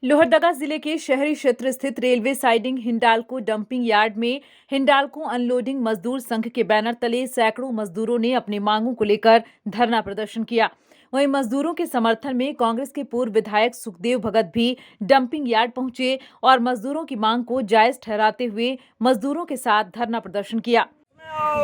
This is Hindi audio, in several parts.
लोहरदगा जिले के शहरी क्षेत्र स्थित railway siding Hindalco dumping yard में हिंडाल्को अनलोडिंग मजदूर संघ के बैनर तले सैकड़ों मजदूरों ने अपनी मांगों को लेकर धरना प्रदर्शन किया। वहीं मजदूरों के समर्थन में कांग्रेस के पूर्व विधायक सुखदेव भगत भी डंपिंग यार्ड पहुंचे और मजदूरों की मांग को जायज ठहराते हुए मजदूरों के साथ धरना प्रदर्शन किया।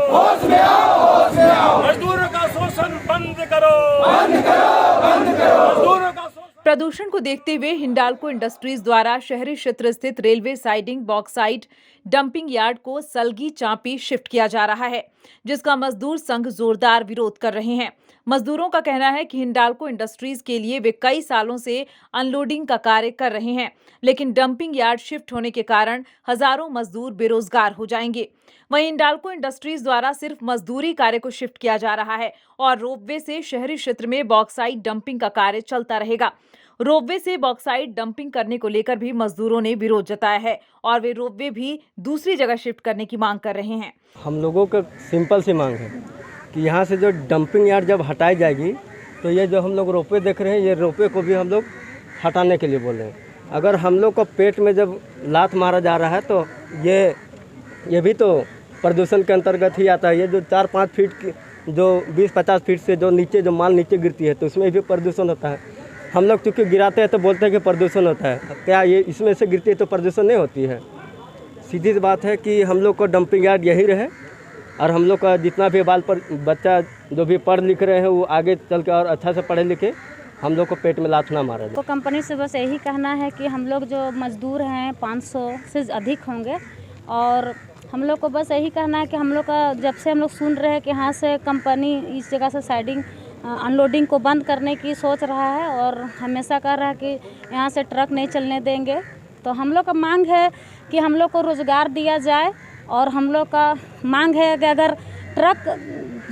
होश में आओ, होश में आओ। मजदूरों का शोषण बंद करो, बंद करो, बंद करो। मजदूरों का प्रदूषण को देखते हुए हिंडाल्को इंडस्ट्रीज द्वारा शहरी क्षेत्र स्थित railway siding bauxite dumping yard को सलगी चांपी शिफ्ट किया जा रहा है, जिसका मजदूर संघ जोरदार विरोध कर रहे हैं। मजदूरों का कहना है कि हिंडाल्को इंडस्ट्रीज के लिए वे कई सालों से अनलोडिंग का कार्य कर रहे हैं, लेकिन डंपिंग यार्ड शिफ्ट होने के कारण हजारों मजदूर बेरोजगार हो जाएंगे। वहीं हिंडाल्को इंडस्ट्रीज द्वारा सिर्फ मजदूरी कार्य को शिफ्ट किया जा रहा है और रोपवे से शहरी क्षेत्र में बॉक्साइट डंपिंग का कार्य चलता रहेगा। रोपवे से बॉक्साइट डंपिंग करने को लेकर भी मजदूरों ने विरोध जताया है और वे रोपवे भी दूसरी जगह शिफ्ट करने की मांग कर रहे हैं। हम लोगों का सिंपल सी मांग है कि यहाँ से जो डंपिंग यार्ड जब हटाई जाएगी तो ये जो हम लोग रोपवे देख रहे हैं, ये रोपवे को भी हम लोग हटाने के लिए बोल रहे हैं। अगर हम लोग को पेट में जब लात मारा जा रहा है तो ये भी तो प्रदूषण के अंतर्गत ही आता है। ये जो 4-5 फीट की जो 20-50 फीट से जो नीचे जो माल नीचे गिरती है तो उसमें भी प्रदूषण होता है। हम लोग चूँकि गिराते हैं तो बोलते हैं कि प्रदूषण होता है, क्या ये इसमें से गिरती है तो प्रदूषण नहीं होती है? सीधी सी बात है कि हम लोग को डंपिंग यार्ड यही रहे और हम लोग का जितना भी बाल पर बच्चा जो भी पढ़ लिख रहे हैं वो आगे चल के और अच्छा से पढ़े लिखे हम लोग को पेट में लात ना मारा जाए। तो कंपनी से बस यही कहना है कि हम लोग जो मजदूर हैं 500 से अधिक होंगे और हम लोग को बस यही कहना है कि हम लोग का जब से हम लोग सुन रहे हैं कि यहाँ से कंपनी इस जगह से साइडिंग अनलोडिंग को बंद करने की सोच रहा है और हमेशा कह रहा है कि यहाँ से ट्रक नहीं चलने देंगे, तो हम लोग का मांग है कि हम लोग को रोज़गार दिया जाए और हम लोग का मांग है कि अगर ट्रक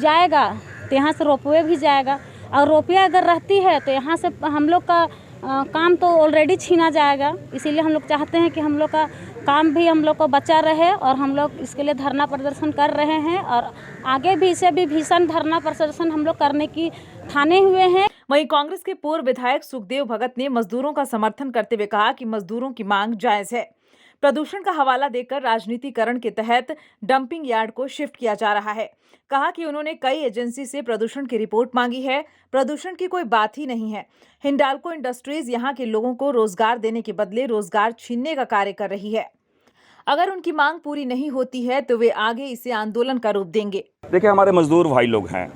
जाएगा तो यहाँ से रोपवे भी जाएगा और रोपवे अगर रहती है तो यहाँ से हम लोग का काम तो ऑलरेडी छीना जाएगा। इसीलिए हम लोग चाहते हैं कि हम लोग का काम भी हम लोग को बचा रहे और हम लोग इसके लिए धरना प्रदर्शन कर रहे हैं और आगे भी इसे भी भीषण धरना प्रदर्शन हम लोग करने की ठाने हुए हैं। वहीं कांग्रेस के पूर्व विधायक सुखदेव भगत ने मजदूरों का समर्थन करते हुए कहा कि मजदूरों की मांग जायज है। प्रदूषण का हवाला देकर राजनीतिकरण के तहत डंपिंग यार्ड को शिफ्ट किया जा रहा है। कहा कि उन्होंने कई एजेंसी से प्रदूषण की रिपोर्ट मांगी है, प्रदूषण की कोई बात ही नहीं है। हिंडाल्को इंडस्ट्रीज यहां के लोगों को रोजगार देने के बदले रोजगार छीनने का कार्य कर रही है। अगर उनकी मांग पूरी नहीं होती है तो वे आगे इसे आंदोलन का रूप देंगे। देखिए, हमारे मजदूर भाई लोग हैं,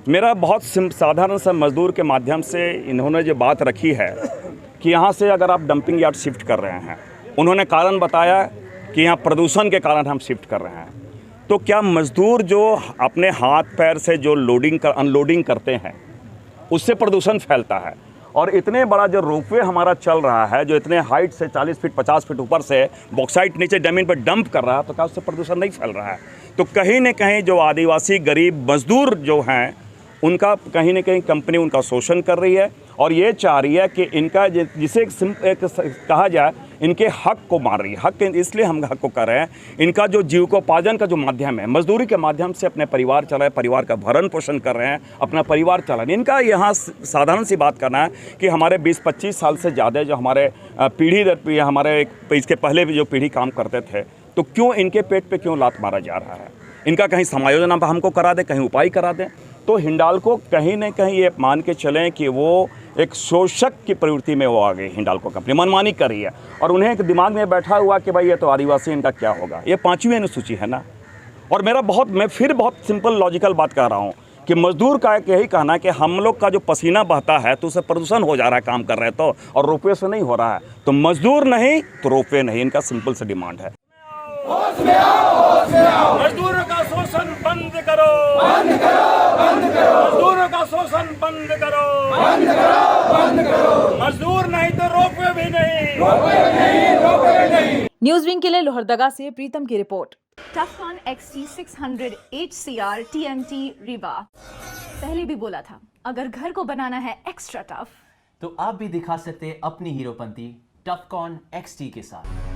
मेरा बहुत साधारण सा मजदूर के माध्यम से इन्होंने जो बात रखी है कि यहाँ से अगर आप डंपिंग यार्ड शिफ्ट कर रहे हैं, उन्होंने कारण बताया कि यहाँ प्रदूषण के कारण हम शिफ्ट कर रहे हैं। तो क्या मजदूर जो अपने हाथ पैर से जो अनलोडिंग करते हैं उससे प्रदूषण फैलता है? और इतने बड़ा जो रोपवे हमारा चल रहा है, जो इतने हाइट से 40 फीट 50 फीट ऊपर से बॉक्साइट नीचे ज़मीन पर डंप कर रहा है, तो क्या उससे प्रदूषण नहीं फैल रहा है? तो कहीं न कहीं जो आदिवासी गरीब मजदूर जो हैं उनका कहीं न कहीं कंपनी उनका शोषण कर रही है और ये चाह रही है कि इनका जिसे एक कहा जाए इनके हक को मार रही है। हक इसलिए हम हक को कर रहे हैं, इनका जो जीविकोपार्जन का जो माध्यम है, मजदूरी के माध्यम से अपने परिवार चलाए, परिवार का भरण पोषण कर रहे हैं, अपना परिवार चलाए। इनका यहाँ साधारण सी बात करना है कि हमारे 20-25 साल से ज़्यादा जो हमारे पीढ़ी दर पीढ़ी हमारे इसके पहले भी जो पीढ़ी काम करते थे, तो क्यों इनके पेट पर क्यों लात मारा जा रहा है? इनका कहीं समायोजन हमको करा दें, कहीं उपाय करा दें। तो हिंडाल्को कहीं न कहीं ये मान के चलें कि वो एक शोषक की प्रवृत्ति में वो आ गई। हिंडाल्को कंपनी मनमानी कर रही है और उन्हें एक दिमाग में बैठा हुआ कि भाई ये तो आदिवासी, इनका क्या होगा? ये 5वीं अनुसूची है ना। और मैं फिर बहुत सिंपल लॉजिकल बात कर रहा हूँ कि मजदूर का एक यही कहना है कि हम लोग का जो पसीना बहता है तो उससे प्रदूषण हो जा रहा है काम कर रहे तो, और रोपवे से नहीं हो रहा है। तो मजदूर नहीं तो रोपवे नहीं, इनका सिंपल से डिमांड है। होश में आओ, होश में आओ। मजदूरों का शोषण बंद करो, बंद करो, बंद करो। मजदूरों का शोषण बंद करो, बंद करो, बंद करो। मजदूर नहीं तो रोपवे भी नहीं, रोपवे नहीं, रोपवे नहीं। न्यूज़ विंग के लिए लोहरदगा से प्रीतम की report. टफकॉन XT 600 HCR TMT Riva. पहले भी बोला था, अगर घर को बनाना है एक्स्ट्रा टफ तो आप भी दिखा सकते अपनी हीरोपंती टफकॉन XT के साथ।